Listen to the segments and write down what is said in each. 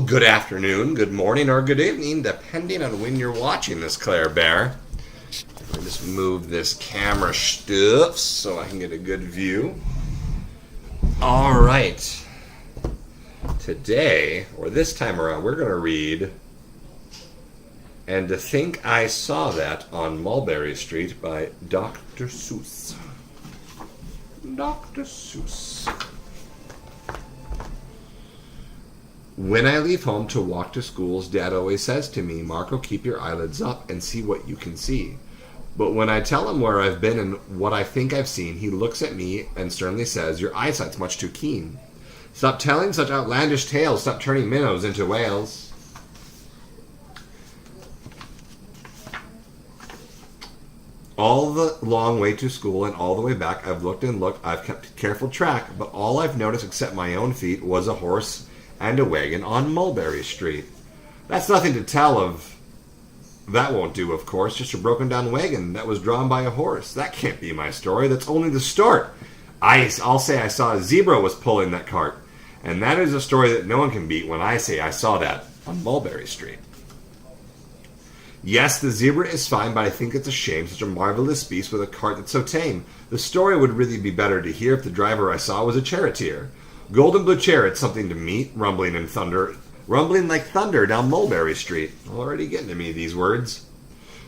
Good afternoon, good morning, or good evening, depending on when you're watching this, Claire Bear. Let me just move this camera stuff so I can get a good view. All right. Today, or this time around, we're going to read And to Think I Saw That on Mulberry Street by Dr. Seuss. Dr. Seuss. When I leave home to walk to schools, Dad always says to me, Marco, keep your eyelids up and see what you can see. But when I tell him where I've been and what I think I've seen, he looks at me and sternly says, your eyesight's much too keen. Stop telling such outlandish tales. Stop turning minnows into whales. All the long way to school and all the way back, I've looked and looked. I've kept careful track, but all I've noticed except my own feet was a horse and a wagon on Mulberry Street. That's nothing to tell of. That won't do, of course. Just a broken down wagon that was drawn by a horse. That can't be my story. That's only the start. I'll say I saw a zebra was pulling that cart. And that is a story that no one can beat when I say I saw that on Mulberry Street. Yes, the zebra is fine, but I think it's a shame, such a marvelous beast with a cart that's so tame. The story would really be better to hear if the driver I saw was a charioteer. Golden blue chariot, something to meet, rumbling like thunder down Mulberry Street. Already getting to me, these words.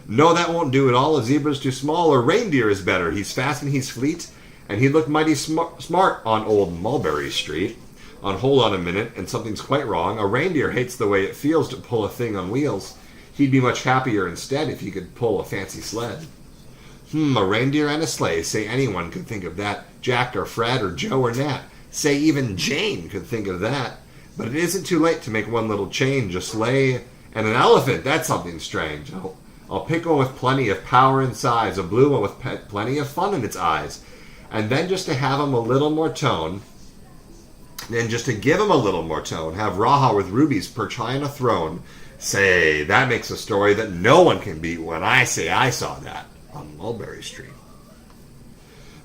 No, that won't do at all. A zebra's too small. A reindeer is better. He's fast and he's fleet, and he looked mighty smart on old Mulberry Street. Hold on a minute, and something's quite wrong. A reindeer hates the way it feels to pull a thing on wheels. He'd be much happier instead if he could pull a fancy sled. A reindeer and a sleigh. Say anyone could think of that. Jack or Fred or Joe or Nat. Say even Jane could think of that. But it isn't too late to make one little change. A sleigh and an elephant, that's something strange. I'll pick one with plenty of power and size. A blue one with plenty of fun in its eyes. And then just to have him a little more tone. Then just to give him a little more tone. Have Raha with rubies perch high on a throne. Say, that makes a story that no one can beat when I say I saw that on Mulberry Street.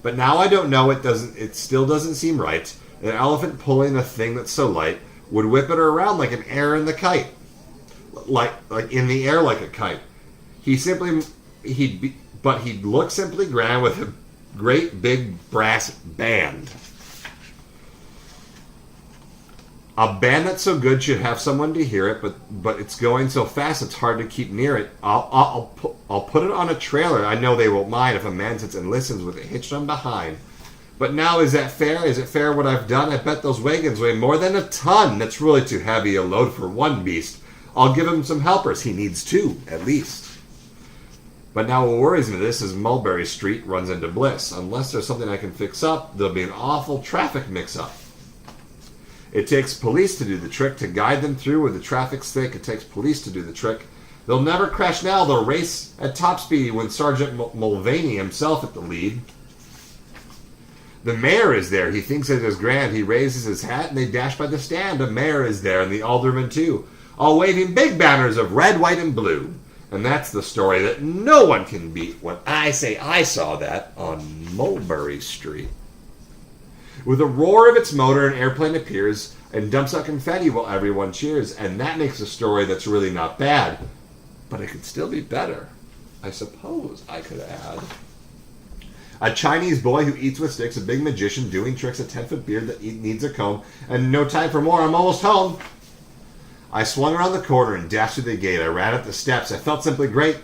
But now I don't know, it still doesn't seem right. An elephant pulling a thing that's so light would whip it around like an air in the kite. Like in the air like a kite. He'd look simply grand with a great big brass band. A band that's so good should have someone to hear it, but it's going so fast it's hard to keep near it. I'll put it on a trailer. I know they won't mind if a man sits and listens with it hitched on behind. But now, is that fair? Is it fair what I've done? I bet those wagons weigh more than a ton. That's really too heavy a load for one beast. I'll give him some helpers. He needs two, at least. But now what worries me this is Mulberry Street runs into bliss. Unless there's something I can fix up, there'll be an awful traffic mix-up. It takes police to do the trick, to guide them through where the traffic's thick. It takes police to do the trick. They'll never crash now. They'll race at top speed when Sergeant Mulvaney himself at the lead. The mayor is there. He thinks it is grand. He raises his hat and they dash by the stand. The mayor is there and the aldermen too, all waving big banners of red, white, and blue. And that's the story that no one can beat when I say I saw that on Mulberry Street. With a roar of its motor, an airplane appears and dumps out confetti while everyone cheers. And that makes a story that's really not bad. But it could still be better. I suppose I could add. A Chinese boy who eats with sticks, a big magician doing tricks, a 10-foot beard that needs a comb, and no time for more, I'm almost home. I swung around the corner and dashed through the gate. I ran up the steps. I felt simply great.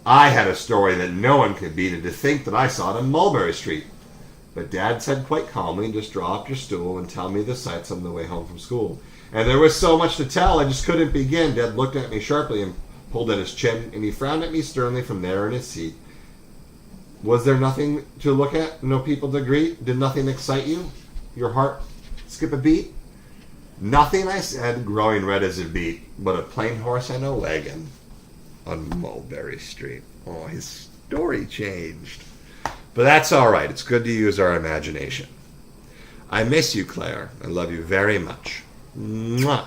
I had a story that no one could beat, and to think that I saw it on Mulberry Street. But Dad said quite calmly, just draw up your stool and tell me the sights on the way home from school. And there was so much to tell, I just couldn't begin. Dad looked at me sharply and pulled at his chin, and he frowned at me sternly from there in his seat. Was there nothing to look at? No people to greet? Did nothing excite you? Your heart skip a beat? Nothing, I said, growing red as a beet, but a plain horse and a wagon on Mulberry Street. Oh, his story changed. But that's all right. It's good to use our imagination. I miss you, Claire. I love you very much. Mwah.